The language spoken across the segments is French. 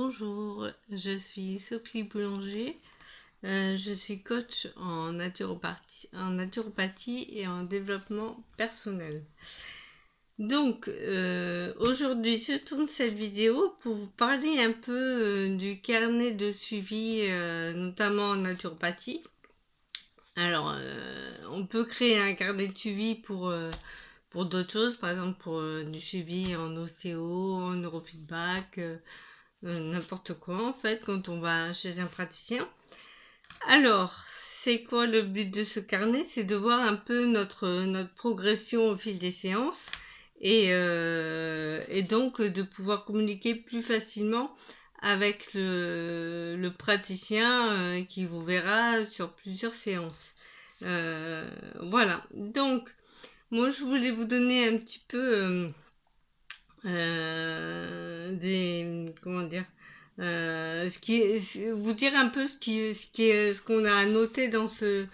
Bonjour, je suis Sophie Boulanger. Je suis coach en naturopathie et en développement personnel. Donc, aujourd'hui, je tourne cette vidéo pour vous parler un peu du carnet de suivi, notamment en naturopathie. Alors, on peut créer un carnet de suivi pour d'autres choses, par exemple pour du suivi en ostéo, en neurofeedback, n'importe quoi en fait quand on va chez un praticien. Alors, c'est quoi le but de ce carnet? C'est de voir un peu notre progression au fil des séances et donc de pouvoir communiquer plus facilement avec le praticien qui vous verra sur plusieurs séances. Voilà, donc moi je voulais vous donner un petit peu comment dire, vous dire un peu ce qu'on a noté dans ce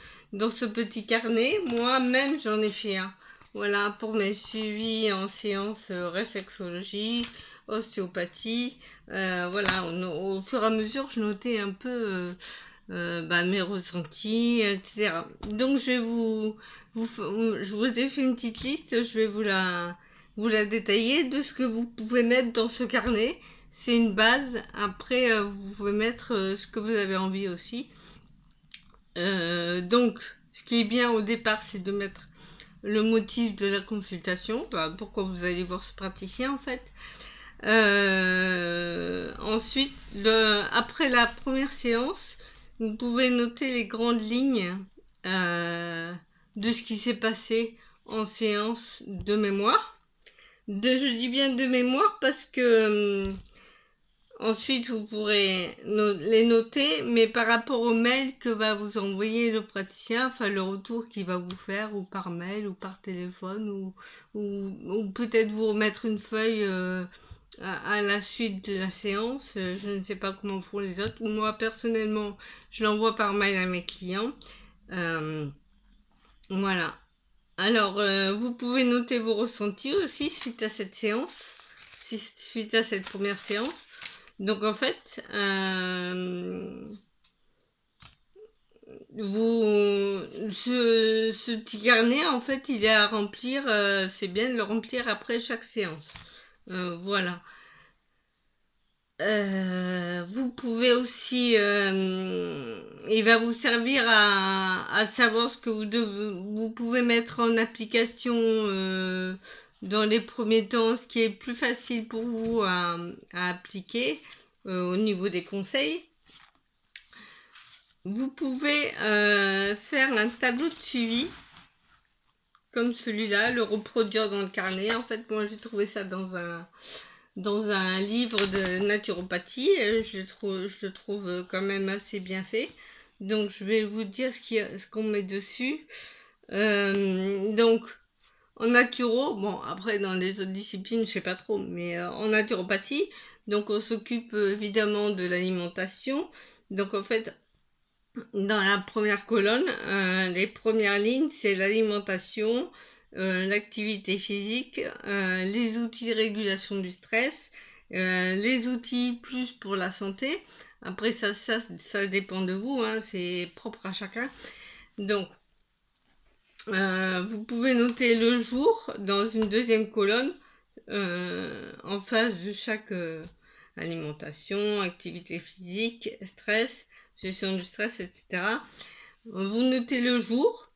petit carnet. Moi-même, j'en ai fait un. Voilà, pour mes suivis en séance réflexologie, ostéopathie. Voilà, au fur et à mesure, je notais un peu mes ressentis, etc. Donc, je vous ai fait une petite liste. Je vais vous la détailler de ce que vous pouvez mettre dans ce carnet. C'est une base. Après, vous pouvez mettre ce que vous avez envie aussi. Donc, ce qui est bien au départ, c'est de mettre le motif de la consultation, pourquoi vous allez voir ce praticien en fait. Ensuite, après la première séance, vous pouvez noter les grandes lignes de ce qui s'est passé en séance de mémoire. Je dis bien de mémoire parce que ensuite vous pourrez les noter, mais par rapport au mail que va vous envoyer le praticien, enfin le retour qu'il va vous faire, ou par mail, ou par téléphone, ou peut-être vous remettre une feuille à la suite de la séance. Je ne sais pas comment font les autres. Moi personnellement, je l'envoie par mail à mes clients. Voilà. Alors, vous pouvez noter vos ressentis aussi suite à cette séance, suite à cette première séance. Donc, en fait, ce petit carnet, en fait, il est à remplir. C'est bien de le remplir après chaque séance. Voilà. Vous pouvez aussi, il va vous servir à savoir ce que vous pouvez mettre en application dans les premiers temps, ce qui est plus facile pour vous à appliquer au niveau des conseils. Vous pouvez faire un tableau de suivi comme celui-là, le reproduire dans le carnet. En fait, moi j'ai trouvé ça dans un livre de naturopathie. Je le trouve quand même assez bien fait. Donc je vais vous dire ce qu'on met dessus. Donc en naturo, bon après dans les autres disciplines je sais pas trop, mais en naturopathie, donc on s'occupe évidemment de l'alimentation. Donc en fait dans la première colonne, les premières lignes c'est l'alimentation, l'activité physique, les outils de régulation du stress, les outils plus pour la santé. Après ça dépend de vous, hein, c'est propre à chacun. Donc, vous pouvez noter le jour dans une deuxième colonne en face de chaque alimentation, activité physique, stress, gestion du stress, etc. Vous notez le jour.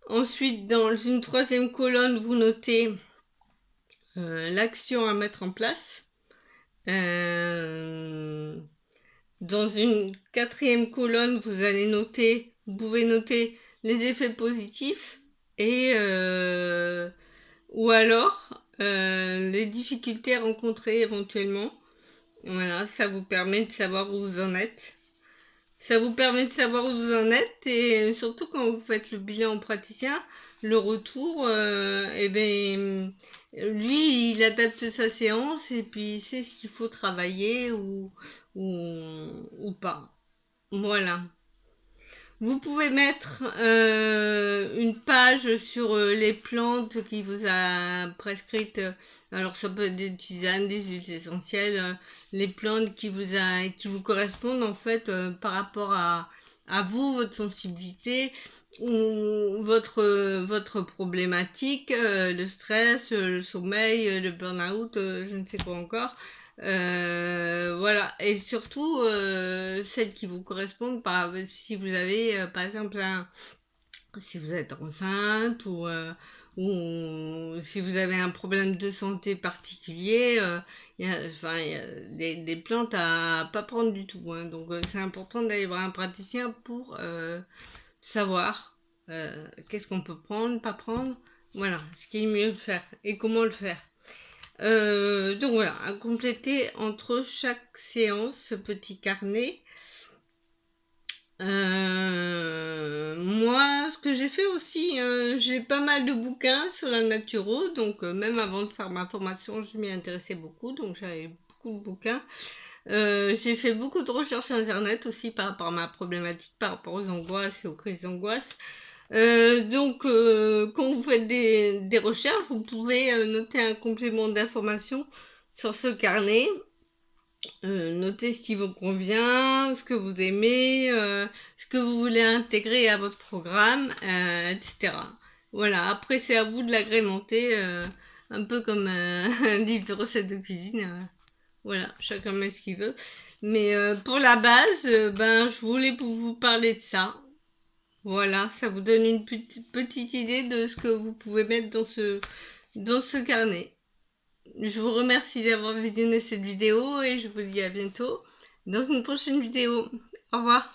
Ensuite, dans une troisième colonne, vous notez l'action à mettre en place. Dans une quatrième colonne, vous pouvez noter les effets positifs et ou alors les difficultés rencontrées éventuellement. Voilà, ça vous permet de savoir où vous en êtes. Ça vous permet de savoir où vous en êtes et surtout quand vous faites le bilan praticien, le retour, lui, il adapte sa séance et puis il sait ce qu'il faut travailler ou pas. Voilà. Vous pouvez mettre une page sur les plantes qui vous a prescrites. Alors ça peut être des tisanes, des huiles essentielles, les plantes qui vous correspondent en fait par rapport à vous, votre sensibilité ou votre problématique, le stress, le sommeil, le burn-out, je ne sais quoi encore. Voilà, et surtout celles qui vous correspondent, si vous avez par exemple si vous êtes enceinte ou si vous avez un problème de santé particulier, il y a des plantes à pas prendre du tout, hein. Donc c'est important d'aller voir un praticien pour savoir qu'est-ce qu'on peut prendre, pas prendre, voilà, ce qui est mieux de faire et comment le faire. Donc voilà, à compléter entre chaque séance ce petit carnet. Moi, ce que j'ai fait aussi, j'ai pas mal de bouquins sur la naturo, donc même avant de faire ma formation, je m'y intéressais beaucoup, donc j'avais beaucoup de bouquins. J'ai fait beaucoup de recherches sur internet aussi par rapport à ma problématique, par rapport aux angoisses et aux crises d'angoisse. Donc, quand vous faites des recherches, vous pouvez noter un complément d'information sur ce carnet. Notez ce qui vous convient, ce que vous aimez, ce que vous voulez intégrer à votre programme, etc. Voilà, après c'est à vous de l'agrémenter, un peu comme un livre de recettes de cuisine. Voilà, chacun met ce qu'il veut. Mais pour la base, ben, je voulais vous parler de ça. Voilà, ça vous donne une petite idée de ce que vous pouvez mettre dans ce carnet. Je vous remercie d'avoir visionné cette vidéo et je vous dis à bientôt dans une prochaine vidéo. Au revoir.